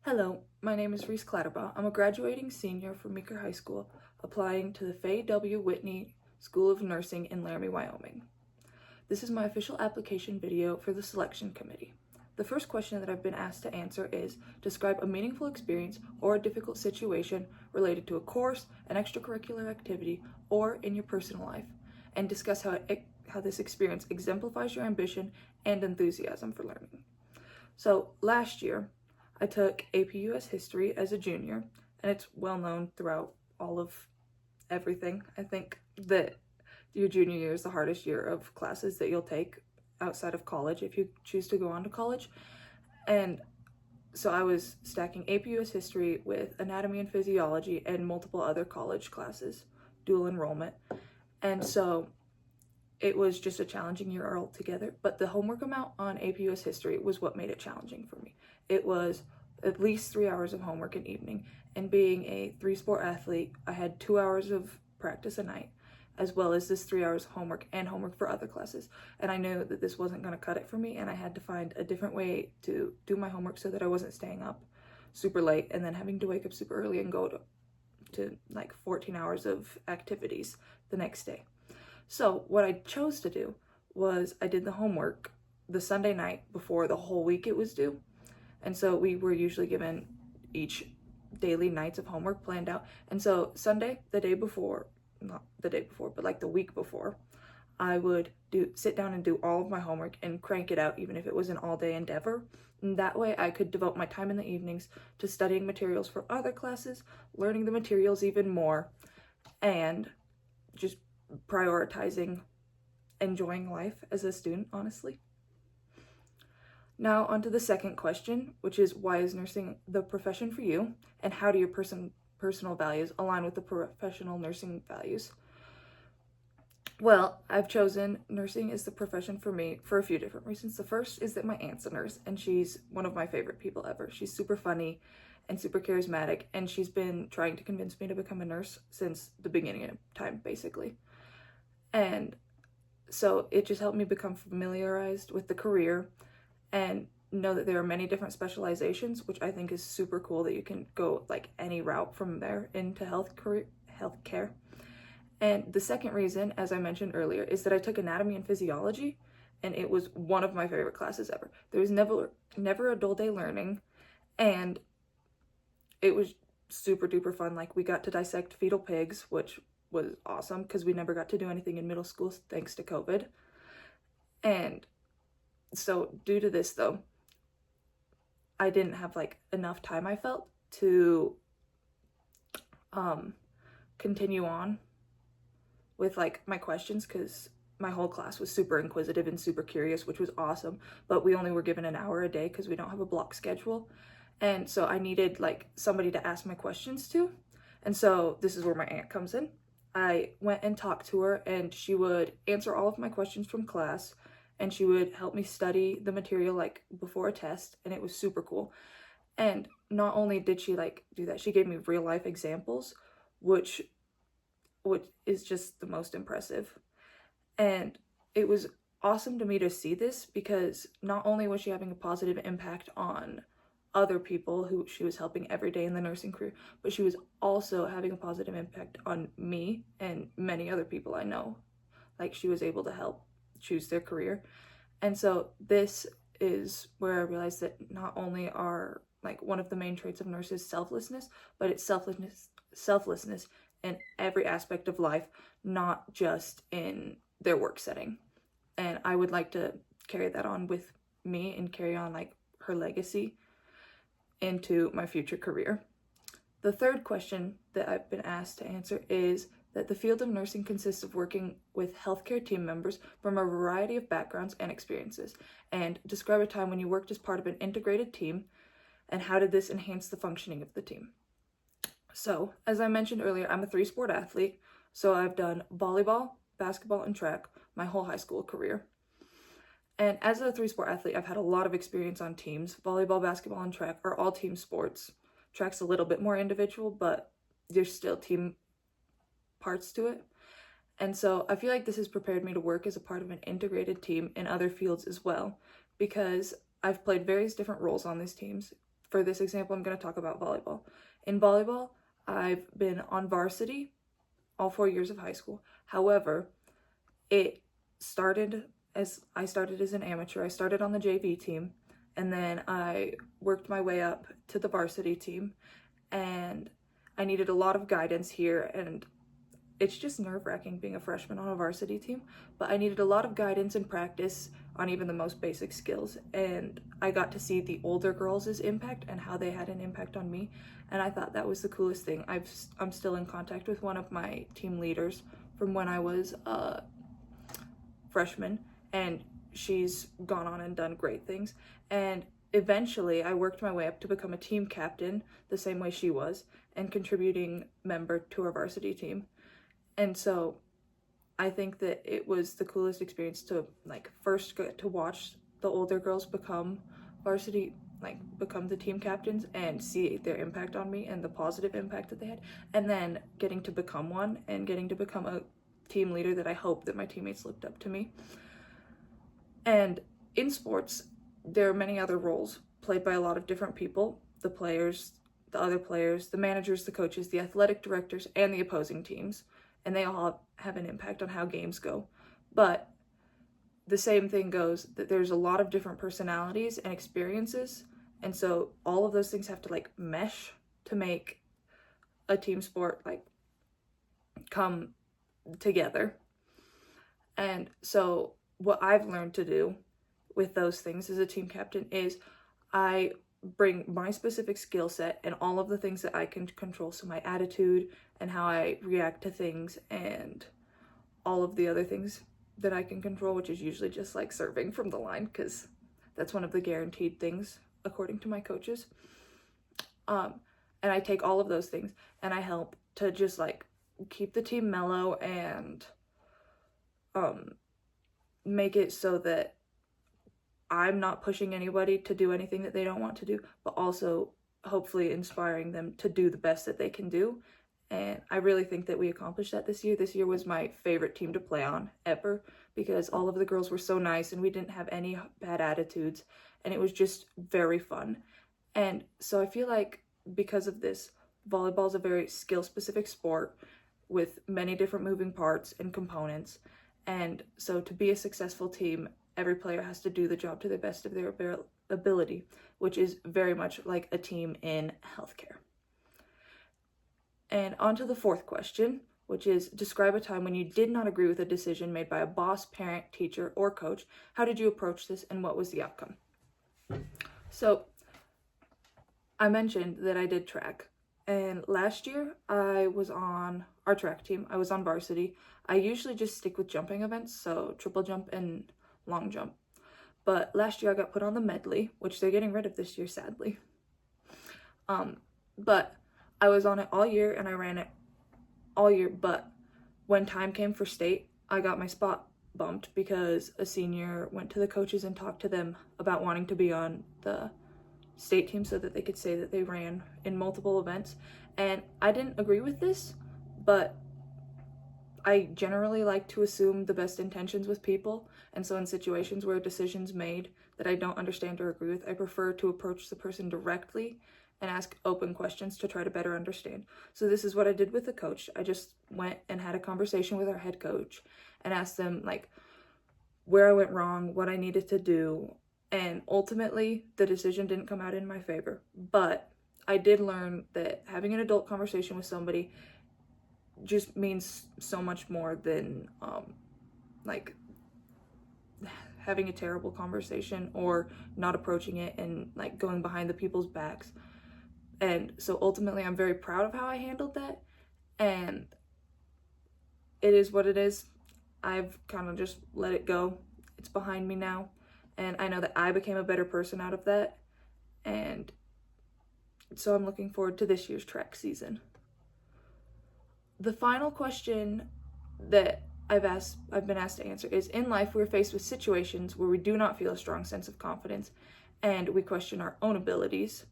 Hello, my name is Reese Clatterbaugh. I'm a graduating senior from Meeker High School, applying to the Faye W. Whitney School of Nursing in Laramie, Wyoming. This is my official application video for the selection committee. The first question that I've been asked to answer is, describe a meaningful experience or a difficult situation related to a course, an extracurricular activity, or in your personal life, and discuss how this experience exemplifies your ambition and enthusiasm for learning. So last year, I took AP US History as a junior, and it's well known throughout all of everything. I think that your junior year is the hardest year of classes that you'll take outside of college if you choose to go on to college. And so I was stacking AP US History with Anatomy and Physiology and multiple other college classes, dual enrollment. And so it was just a challenging year altogether, but the homework amount on AP US History was what made it challenging for me. It was at least 3 hours of homework an evening, and being a 3-sport athlete, I had 2 hours of practice a night, as well as this 3 hours of homework and homework for other classes. And I knew that this wasn't going to cut it for me, and I had to find a different way to do my homework so that I wasn't staying up super late and then having to wake up super early and go to like 14 hours of activities the next day. So what I chose to do was I did the homework the Sunday night before the whole week it was due. And so we were usually given each daily nights of homework planned out. And so Sunday, the day before, not the day before, but like the week before, I would sit down and do all of my homework and crank it out, even if it was an all-day endeavor. And that way I could devote my time in the evenings to studying materials for other classes, learning the materials even more, and just prioritizing enjoying life as a student, honestly. Now onto the second question, which is, why is nursing the profession for you, and how do your personal values align with the professional nursing values? Well, I've chosen nursing as the profession for me for a few different reasons. The first is that my aunt's a nurse, and she's one of my favorite people ever. She's super funny and super charismatic, and she's been trying to convince me to become a nurse since the beginning of time, basically. And so it just helped me become familiarized with the career and know that there are many different specializations, which I think is super cool, that you can go like any route from there into healthcare. And the second reason, as I mentioned earlier, is that I took Anatomy and Physiology, and it was one of my favorite classes ever. There was never a dull day learning, and it was super duper fun. Like, we got to dissect fetal pigs, which was awesome because we never got to do anything in middle school thanks to COVID. And so due to this, though, I didn't have like enough time, I felt, to continue on with like my questions, because my whole class was super inquisitive and super curious, which was awesome, but we only were given an hour a day because we don't have a block schedule. And so I needed like somebody to ask my questions to, and so this is where my aunt comes in. I went and talked to her, and she would answer all of my questions from class, and she would help me study the material like before a test, and it was super cool. And not only did she like do that, she gave me real life examples, which is just the most impressive. And it was awesome to me to see this, because not only was she having a positive impact on other people who she was helping every day in the nursing career, but she was also having a positive impact on me and many other people I know. Like, she was able to help choose their career. And so this is where I realized that not only are like one of the main traits of nurses selflessness, but it's selflessness in every aspect of life, not just in their work setting. And I would like to carry that on with me and carry on like her legacy into my future career. The third question that I've been asked to answer is that the field of nursing consists of working with healthcare team members from a variety of backgrounds and experiences, and describe a time when you worked as part of an integrated team, and how did this enhance the functioning of the team. So, as I mentioned earlier, I'm a 3-sport athlete, so I've done volleyball, basketball, and track my whole high school career. And as a 3-sport athlete, I've had a lot of experience on teams. Volleyball, basketball, and track are all team sports. Track's a little bit more individual, but there's still team parts to it. And so I feel like this has prepared me to work as a part of an integrated team in other fields as well, because I've played various different roles on these teams, for this example, I'm going to talk about volleyball. In volleyball, I've been on varsity all 4 years of high school. However, I started as an amateur. I started on the JV team, and then I worked my way up to the varsity team, and I needed a lot of guidance here, and it's just nerve-wracking being a freshman on a varsity team, but I needed a lot of guidance and practice on even the most basic skills, and I got to see the older girls' impact and how they had an impact on me, and I thought that was the coolest thing. I'm still in contact with one of my team leaders from when I was a freshman, and she's gone on and done great things, and eventually I worked my way up to become a team captain the same way she was, and contributing member to our varsity team. And so I think that it was the coolest experience to first get to watch the older girls become varsity, become the team captains, and see their impact on me and the positive impact that they had, and then getting to become one and getting to become a team leader that I hope that my teammates looked up to me. And in sports, there are many other roles played by a lot of different people: the players, the other players, the managers, the coaches, the athletic directors, and the opposing teams. And they all have an impact on how games go. But the same thing goes that there's a lot of different personalities and experiences, and so all of those things have to mesh to make a team sport come together. And so what I've learned to do with those things as a team captain is I bring my specific skill set and all of the things that I can control, so my attitude and how I react to things and all of the other things that I can control, which is usually just serving from the line, because that's one of the guaranteed things according to my coaches. And I take all of those things and I help to just keep the team mellow and make it so that I'm not pushing anybody to do anything that they don't want to do, but also hopefully inspiring them to do the best that they can do. And I really think that we accomplished that this year. This year was my favorite team to play on ever, because all of the girls were so nice and we didn't have any bad attitudes, and it was just very fun. And so I feel like because of this, volleyball is a very skill-specific sport with many different moving parts and components. And so to be a successful team, every player has to do the job to the best of their ability, which is very much like a team in healthcare. And on to the fourth question, which is describe a time when you did not agree with a decision made by a boss, parent, teacher, or coach. How did you approach this, and what was the outcome? So I mentioned that I did track, and last year I was on our track team. I was on varsity. I usually just stick with jumping events, so triple jump and long jump. But last year I got put on the medley, which they're getting rid of this year, sadly. But I was on it all year and I ran it all year, but when time came for state, I got my spot bumped because a senior went to the coaches and talked to them about wanting to be on the state team so that they could say that they ran in multiple events. And I didn't agree with this, but I generally like to assume the best intentions with people, and so in situations where a decision's made that I don't understand or agree with, I prefer to approach the person directly and ask open questions to try to better understand. So this is what I did with the coach. I just went and had a conversation with our head coach and asked them where I went wrong, what I needed to do, and ultimately the decision didn't come out in my favor. But I did learn that having an adult conversation with somebody just means so much more than having a terrible conversation or not approaching it and going behind the people's backs. And so ultimately I'm very proud of how I handled that, and it is what it is. I've kind of just let it go. It's behind me now, and I know that I became a better person out of that, and so I'm looking forward to this year's track season. The final question that I've been asked to answer is, in life we're faced with situations where we do not feel a strong sense of confidence and we question our own abilities.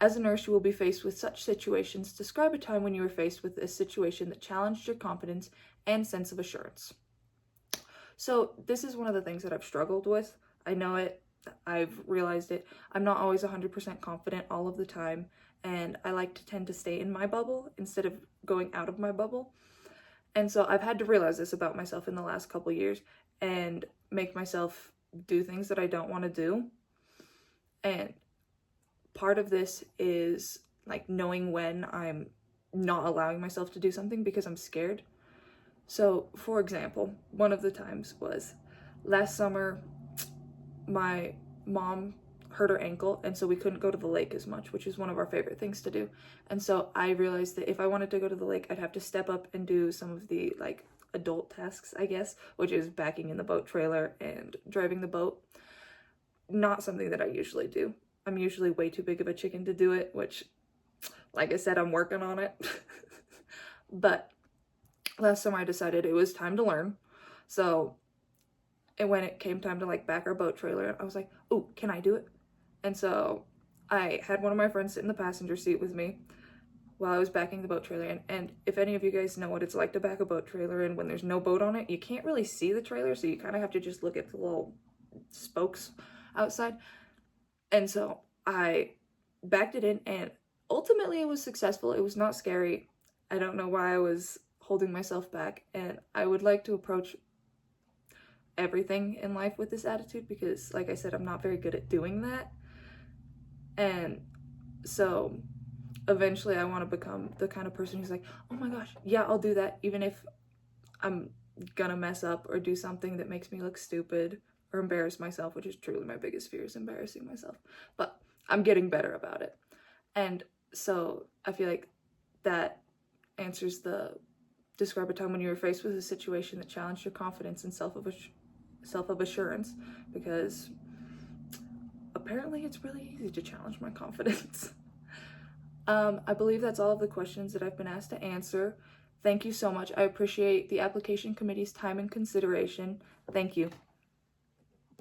As a nurse, you will be faced with such situations. Describe a time when you were faced with a situation that challenged your confidence and sense of assurance. So this is one of the things that I've struggled with. I know it I've realized it. I'm not always 100% confident all of the time, and I like to tend to stay in my bubble instead of going out of my bubble. And so I've had to realize this about myself in the last couple years and make myself do things that I don't want to do. And part of this is like knowing when I'm not allowing myself to do something because I'm scared. So, for example, one of the times was last summer, my mom hurt her ankle, and so we couldn't go to the lake as much, which is one of our favorite things to do. And so I realized that if I wanted to go to the lake, I'd have to step up and do some of the like adult tasks, I guess, which is backing in the boat trailer and driving the boat. Not something that I usually do. I'm usually way too big of a chicken to do it, which, like I said, I'm working on it. But last summer I decided it was time to learn. So, and when it came time to like back our boat trailer, I was like, oh, can I do it? And so I had one of my friends sit in the passenger seat with me while I was backing the boat trailer. And if any of you guys know what it's like to back a boat trailer, and when there's no boat on it, you can't really see the trailer, so you kind of have to just look at the little spokes outside. And so I backed it in, and ultimately it was successful. It was not scary. I don't know why I was holding myself back, and I would like to approach everything in life with this attitude because, like I said, I'm not very good at doing that. And so eventually I want to become the kind of person who's like, oh my gosh, yeah, I'll do that, even if I'm gonna mess up or do something that makes me look stupid or embarrass myself, which is truly my biggest fear, is embarrassing myself. But I'm getting better about it. And so I feel like that answers the describe a time when you were faced with a situation that challenged your confidence and self-assurance, because apparently it's really easy to challenge my confidence. I believe that's all of the questions that I've been asked to answer. Thank you so much. I appreciate the application committee's time and consideration. Thank you.